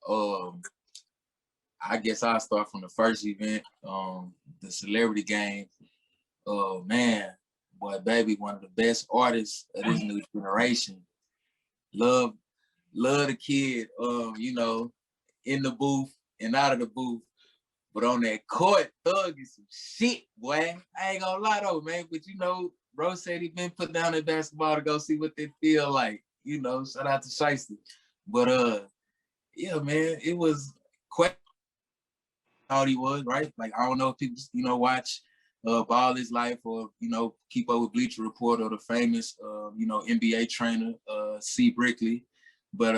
I guess I'll start from the first event, the celebrity game. Oh man, boy, baby, one of the best artists of this new generation. Love, love the kid. In the booth and out of the booth. But on that court, Thug is some shit, boy. I ain't gonna lie though, man. But Bro said he been put down in basketball to go see what they feel like. Shout out to Shiesty. But yeah, man, it was quite thought he was, right? Like I don't know if people, watch Ball His Life or, keep up with Bleacher Report or the famous NBA trainer, C. Brickley. But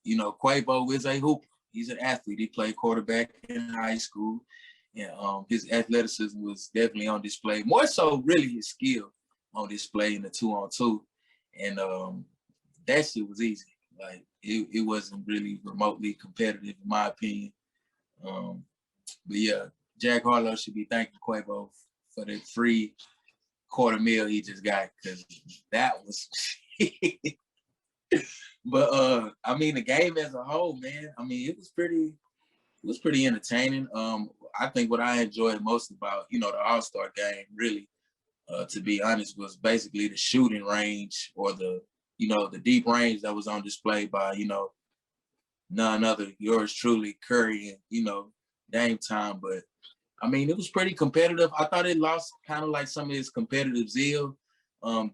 Quavo is a hooper. He's an athlete. He played quarterback in high school. And his athleticism was definitely on display. More so, really, his skill on display in the 2-on-2. And that shit was easy. Like, it wasn't really remotely competitive, in my opinion. But yeah, Jack Harlow should be thanking Quavo for the free $250,000 he just got, because that was But I mean, the game as a whole, man, I mean, it was pretty entertaining. I think what I enjoyed most about, the All-Star game, really, to be honest, was basically the shooting range, or the deep range that was on display by, none other, yours truly, Curry, and, Dame Time. But I mean, it was pretty competitive. I thought it lost kind of like some of its competitive zeal,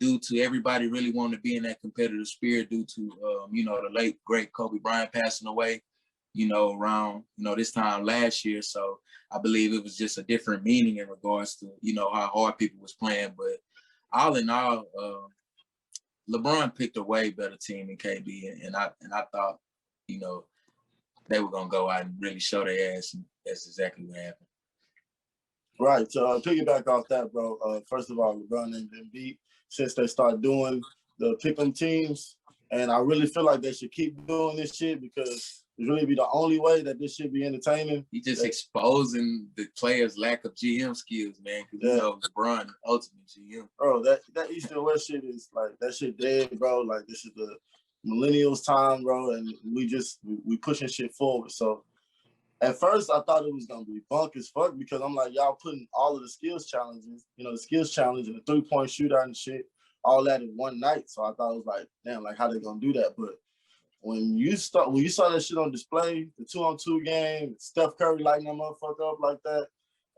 due to everybody really wanting to be in that competitive spirit due to, the late, great Kobe Bryant passing away, around, this time last year. So I believe it was just a different meaning in regards to, how hard people was playing. But all in all, LeBron picked a way better team than KD. And I thought, they were going to go out and really show their ass. And that's exactly what happened. Right. So piggyback off that, bro. First of all, LeBron and Embiid, since they start doing the pick-em teams, and I really feel like they should keep doing this shit, because it's really be the only way that this should be entertaining. He just exposing the players' lack of GM skills, man. Because LeBron, ultimate GM. Bro, that East and West shit is like, that shit dead, bro. Like, this is the millennials time, bro, and we pushing shit forward. So at first, I thought it was going to be bunk as fuck, because I'm like, y'all putting all of the skills challenges, the skills challenge and the three-point shootout and shit, all that in one night. So I thought it was like, damn, like, how they going to do that? But when you saw that shit on display, the 2-on-2 game, Steph Curry lighting that motherfucker up like that,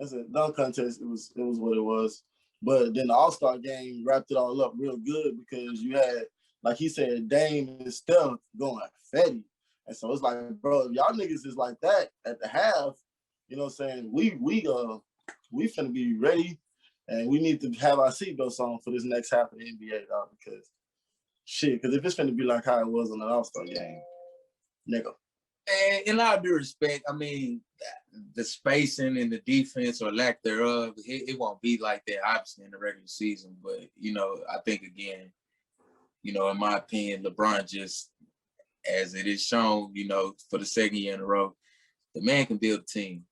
as a dunk contest, it was what it was. But then the All-Star game wrapped it all up real good, because you had, like he said, Dame and Steph going Fetty. And so it's like, bro, if y'all niggas is like that at the half, you know what I'm saying? We finna be ready, and we need to have our seatbelts on for this next half of the NBA, dog, because if it's finna be like how it was in the All-Star game, nigga. And in all due respect, I mean, the spacing and the defense, or lack thereof, it won't be like that, obviously, in the regular season. But, I think, again, in my opinion, LeBron just, as it is shown, for the second year in a row, the man can build a team.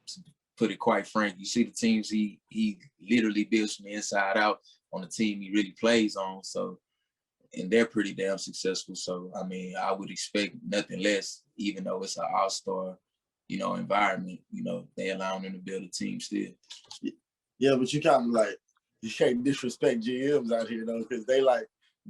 To put it quite frank, you see the teams he literally builds from the inside out on the team he really plays on. So, and they're pretty damn successful. So, I mean, I would expect nothing less, even though it's an all-star, environment. They allow them to build a team still. Yeah, but you can't disrespect GMs out here, though, because they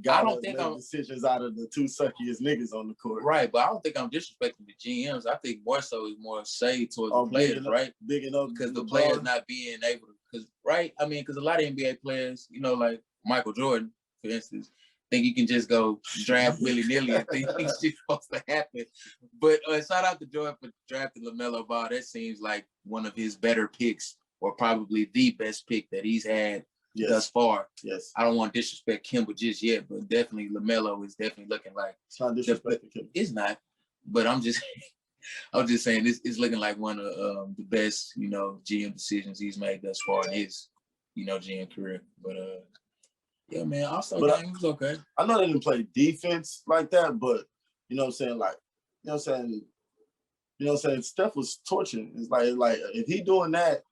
gotta make decisions out of the two suckiest niggas on the court. Right, but I don't think I'm disrespecting the GMs. I think more so is more shade towards the players, right? Big enough. Because the players not being able to, because a lot of NBA players, like Michael Jordan, for instance, think you can just go draft willy-nilly and think it's just supposed to happen. But shout out to Jordan for drafting LaMelo Ball. That seems like one of his better picks, or probably the best pick that he's had thus far. Yes. I don't want to disrespect Kemba just yet, but definitely LaMelo is definitely looking like. It's not disrespecting Kemba. It's not, but I'm just saying it's looking like one of the best, GM decisions he's made thus far in his, GM career. But yeah, man, All-Star game was okay. I know they didn't play defense like that, but you know what I'm saying, like, you know what I'm saying, Steph was torching. It's like if he doing that,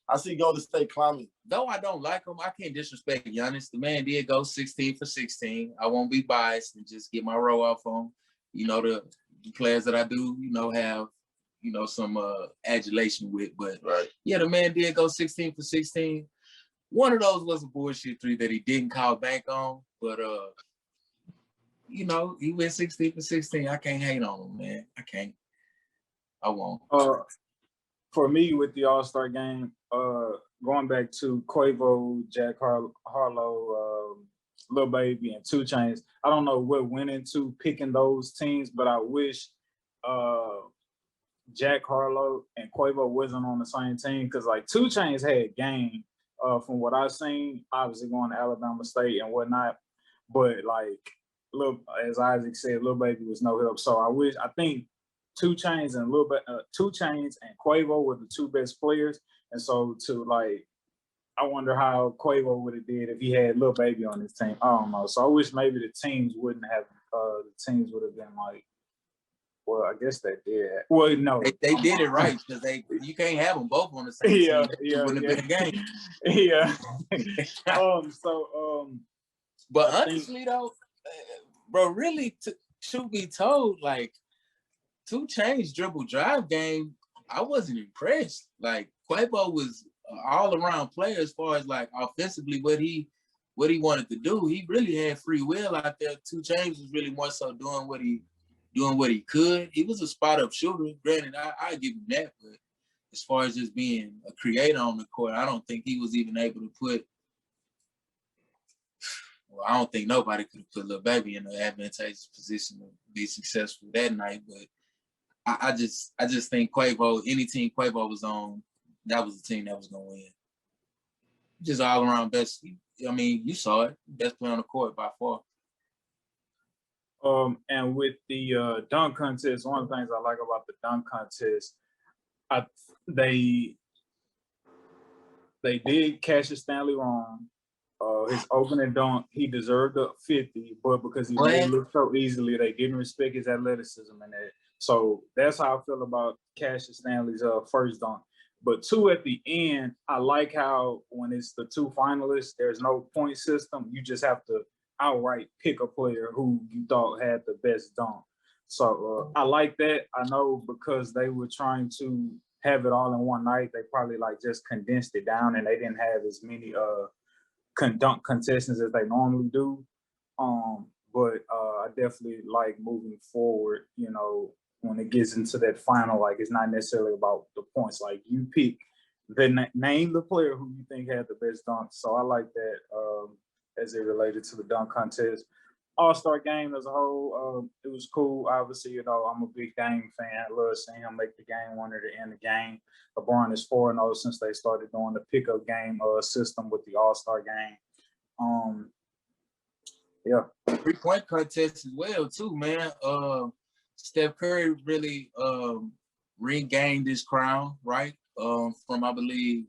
I see Golden State climbing. Though I don't like him, I can't disrespect Giannis. The man did go 16 for 16. I won't be biased and just get my row off on, the the players that I do, have, some adulation with. But yeah, the man did go 16 for 16. One of those was a bullshit three that he didn't call bank on, but he went 16 for 16. I can't hate on him, man. I can't. I won't. For me, with the All-Star game, going back to Quavo, Jack Harlow, Lil Baby, and 2 Chainz, I don't know what went into picking those teams, but I wish Jack Harlow and Quavo wasn't on the same team, because like 2 Chainz had game from what I've seen, obviously going to Alabama State and whatnot, but like as Isaac said, Lil Baby was no help. So I think 2 Chainz and 2 Chainz and Quavo were the 2 best players, and so I wonder how Quavo would have did if he had Lil Baby on his team. I don't know. So I wish maybe the teams wouldn't have. The teams would have been like, well, I guess they did. Well, no, they did it right, because you can't have them both on the same team. It wouldn't have been a game. Yeah. But honestly though, bro, really, truth be told, like 2 Chainz dribble drive game, I wasn't impressed. Like Quavo was all around player as far as like offensively what he wanted to do. He really had free will out there. 2 Chainz was really more so doing what he could. He was a spot up shooter. Granted, I give him that, but as far as just being a creator on the court, I don't think he was even able to put. Well, I don't think nobody could have put Lil Baby in an advantageous position to be successful that night. But I just think Quavo, any team Quavo was on, that was the team that was gonna win. Just all around best. I mean, you saw it. Best player on the court by far. And with the dunk contest, one of the things I like about the dunk contest, they did Cassius Stanley wrong. His opening dunk, he deserved a 50, but because he made it look so easily, they didn't respect his athleticism in that. So that's how I feel about Cassius Stanley's first dunk. But 2 at the end, I like how when it's the 2 finalists, there's no point system. You just have to outright pick a player who you thought had the best dunk. So I like that. I know because they were trying to have it all in one night, they probably like just condensed it down and they didn't have as many dunk contestants as they normally do. But I definitely like moving forward, when it gets into that final, like it's not necessarily about the points. Like you pick name the player who you think had the best dunk. So I like that as it related to the dunk contest. All-Star game as a whole, it was cool. Obviously, I'm a big Dame fan. I love seeing him make the game winner to end the game. LeBron is 4-0 since they started doing the pickup game system with the All-Star game. Yeah. 3-point contest as well, too, man. Steph Curry really regained his crown, right? From, I believe,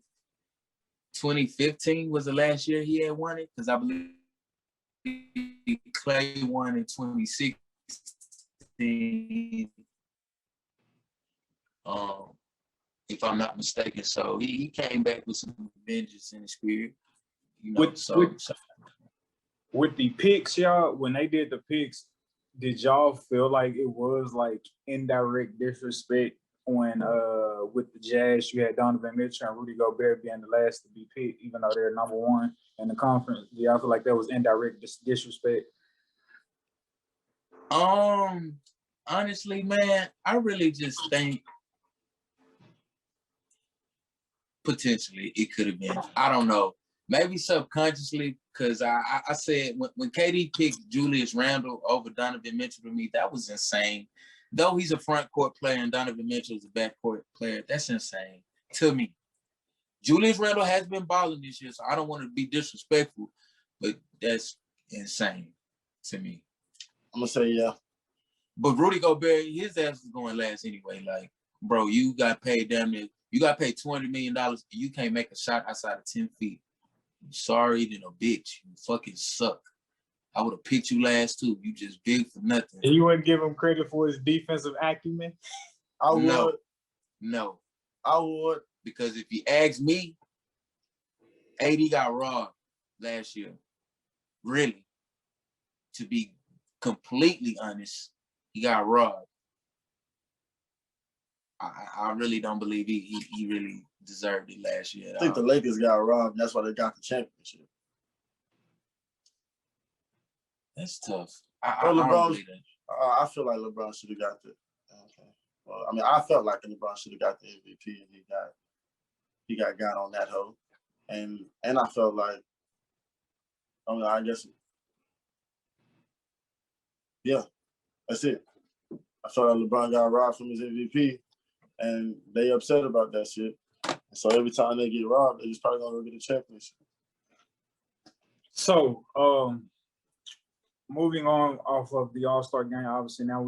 2015 was the last year he had won it, because I believe Clay won in 2016. If I'm not mistaken. So he came back with some vengeance in his spirit. With the picks, y'all, when they did the picks, did y'all feel like it was like indirect disrespect when with the Jazz you had Donovan Mitchell and Rudy Gobert being the last to be picked, even though they're number 1 in the conference? Do y'all feel like that was indirect disrespect? Honestly, man, I really just think potentially it could have been. I don't know. Maybe subconsciously, because I said when KD picked Julius Randle over Donovan Mitchell, to me, that was insane. Though he's a front court player and Donovan Mitchell is a back court player, that's insane to me. Julius Randle has been balling this year, so I don't want to be disrespectful, but that's insane to me. I'm going to say yeah. But Rudy Gobert, his ass was going last anyway. Like, bro, you got paid $200 million and you can't make a shot outside of 10 feet. Sorry, then a bitch. You fucking suck. I would have picked you last too. You just big for nothing. And you wouldn't give him credit for his defensive acumen? I would. No. I would. Because if you ask me, AD got robbed last year. Really. To be completely honest, he got robbed. I really don't believe he really deserved it last year. I think the Lakers got robbed. That's why they got the championship. That's tough. Well, I don't LeBron, believe that. I feel like LeBron should have got the. Okay. Well, I mean, I felt like LeBron should have got the MVP, and he got on that hoe, and I felt like, I mean, I guess, yeah, that's it. I felt like LeBron got robbed from his MVP, and they upset about that shit. And so every time they get robbed, they just probably gonna go get a championship. So, moving on off of the All-Star game, obviously now